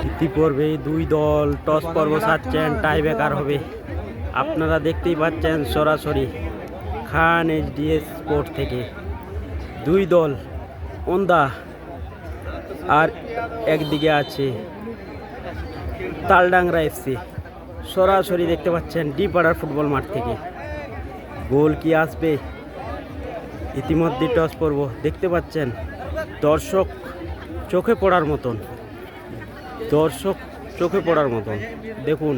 ইতিপূর্বে দুই দল টস পর্ব ছাড়ছেন, টাই ব্রেকার হবে। আপনারা দেখতেই পাচ্ছেন সরাসরি খান এইচডিএস স্পোর্ট থেকে দুই দল ওন্দা, আর একদিকে আছে তালডাংরা এফসি। সরাসরি দেখতে পাচ্ছেন ডিপাড়ার ফুটবল মাঠ থেকে। গোল কি আসবে? ইতিমধ্যে টস পর্ব দেখতে পাচ্ছেন, দর্শক চোখে পড়ার মতন, দেখুন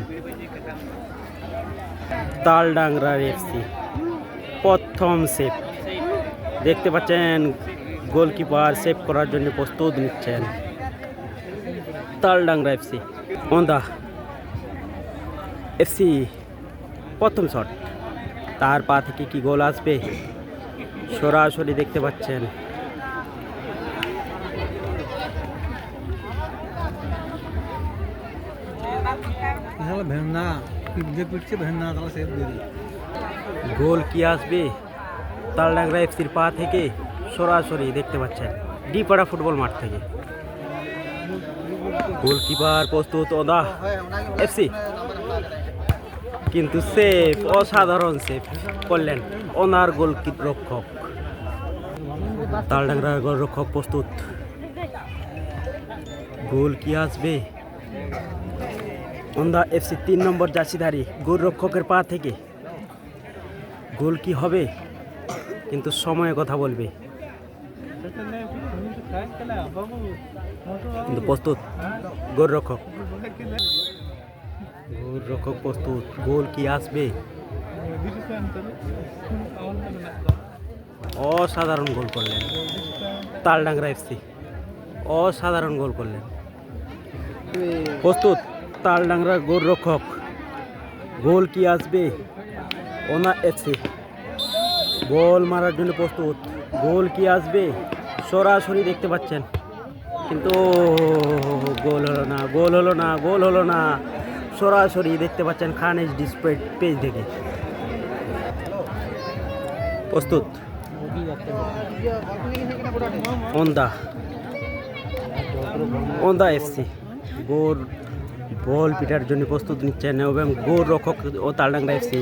তালডাংরা এফসি প্রথম সেভ দেখতে পাচ্ছেন, গোলকিপার সেভ করার জন্য প্রস্তুত নিচ্ছেন তালডাংরা এফসি। ওন্দা এফসি প্রথম শট, তার পা থেকে কি গোল আসবে? সরাসরি দেখতে পাচ্ছেন। গোল কি আসবে তালডাংরা এফসির পা থেকে? সরাসরি দেখতে পাচ্ছেন ডিপাড়া ফুটবল মাঠ থেকে। গোলকিপার প্রস্তুত ওদা এফসি, কিন্তু সেভ, অসাধারণ সেভ করলেন ওনার গোলরক্ষক। তালডাংরার গোলরক্ষক প্রস্তুত। গোল কি আসবে? ওন্দা এফসি 3 নম্বর জার্সিধারী গোলরক্ষকের পা থেকে গোল কি হবে? কিন্তু সময়ে কথা বলবে। কিন্তু প্রস্তুত গোলরক্ষক প্রস্তুত। গোল কি আসবে? অসাধারণ গোল করলেন তালডাংরা এফসি, অসাধারণ গোল করলেন। প্রস্তুত তালডাংরার গোলরক্ষক। গোল কি আসবে? ওনা এফসি বল মারার জন্য প্রস্তুত। গোল কি আসবে? সরাসরি দেখতে পাচ্ছেন, কিন্তু গোল হলো না। সরাসরি দেখতে পাচ্ছেন খান এইচডি পেজ থেকে। প্রস্তুত ওন্দা এফসি বল পিটার জন্য প্রস্তুত নিচ্ছেন এবং গোলরক্ষক ও তালডাংরা এফসি,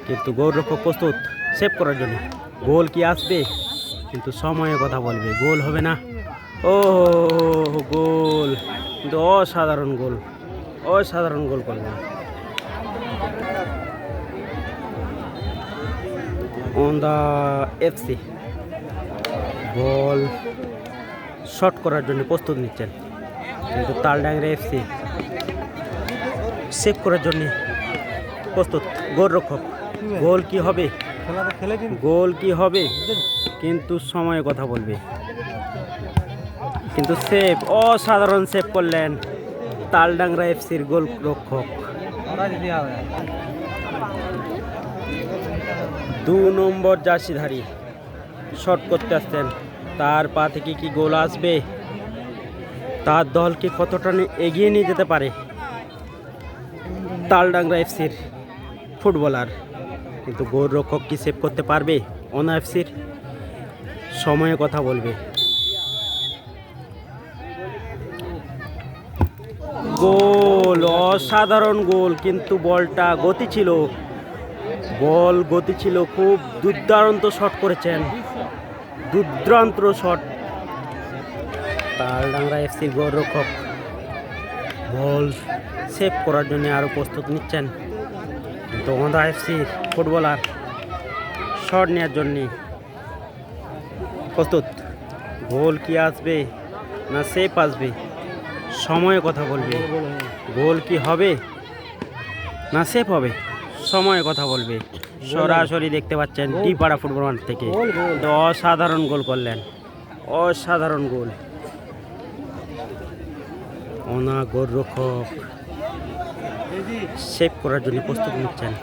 কিন্তু গোলরক্ষক প্রস্তুত সেভ করার জন্য। গোল কি আসবে? কিন্তু সময়ে কথা বলবে। গোল হবে না। গোল, কিন্তু অসাধারণ গোল করলেন ওন্দা এফসি। বল শট করার জন্য প্রস্তুত নিচ্ছেন, কিন্তু তালডাংরা এফসি সেভ করার জন্য প্রস্তুত। গোলরক্ষক, গোল কি হবে? কিন্তু সময়ে কথা বলবে। কিন্তু সেভ, অসাধারণ সেভ করলেন তালডাংরা এফসির গোলরক্ষক। 2 নম্বর জার্সিধারী শট করতে আসছেন, তার পা থেকে কি গোল আসবে? তার দলকে কতটা এগিয়ে নিয়ে যেতে পারে তালডাংরা এফসির ফুটবলার, কিন্তু গোলরক্ষক কি সেভ করতে পারবে ওনা এফসির? সময়ে কথা বলবে। গোল, অসাধারণ গোল, কিন্তু বলটা গতি ছিল, খুব দুর্দান্ত শট করেছেন, দুর্দান্ত শট। তালডাংরা এফসির গোলরক্ষক বল সেভ করার জন্য আরও প্রস্তুত নিচ্ছেন, কিন্তু ওন্দা এফসির ফুটবলার শট নেওয়ার জন্য প্রস্তুত। গোল কি আসবে না সেভ আসবে? সময়ে কথা বলবে। গোল কি হবে না সেভ হবে? সময়ে কথা বলবে। সরাসরি দেখতে পাচ্ছেন ডিপাড়া ফুটবল মাঠ থেকে। অসাধারণ গোল করলেন, অসাধারণ গোল। ওনা গোলরক্ষক সেভ করার জন্য প্রস্তুত নিচ্ছেন,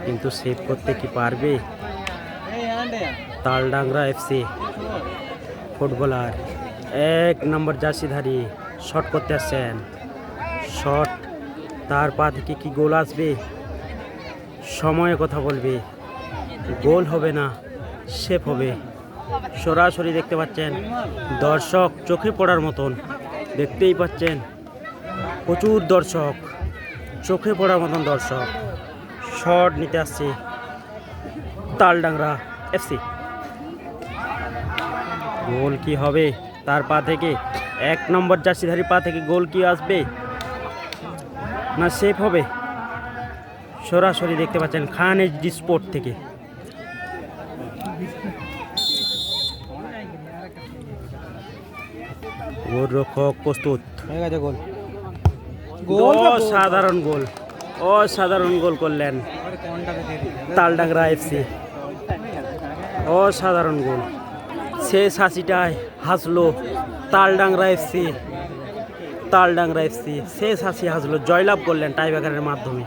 কিন্তু সেভ করতে কি পারবে তালডাংরা এফসি ফুটবলার? 1 নম্বর জার্সিধারী শট করতে আসছেন, শট, তার পা থেকে কি গোল আসবে? সময়ে কথা বলবে। গোল হবে না, সেভ হবে। সরাসরি দেখতে পাচ্ছেন, দর্শক চোখে পড়ার মতন দেখতেই পাচ্ছেন, প্রচুর দর্শক, চোখে পড়ার মতন দর্শক। শট নিতে আসছে তালডাংরা এফসি। গোল কি হবে তার পা থেকে? 1 নম্বর জার্সিধারী পা থেকে গোল কি আসবে, না সেফ হবে? সরাসরি দেখতে পাচ্ছেন খান এইচডি স্পোর্ট থেকে। গোলরক্ষক প্রস্তুত। হয়ে গেছে গোল। অসাধারণ গোল, অসাধারণ গোল করলেন তালডাংরা এফসি। অসাধারণ গোল, শেষ হাসিটায় হাসলো তালডাংরা এফসি। তালডাংরা এফসি শেষ হাসি হাসলো, জয়লাভ করলেন টাইব্রেকারের মাধ্যমে।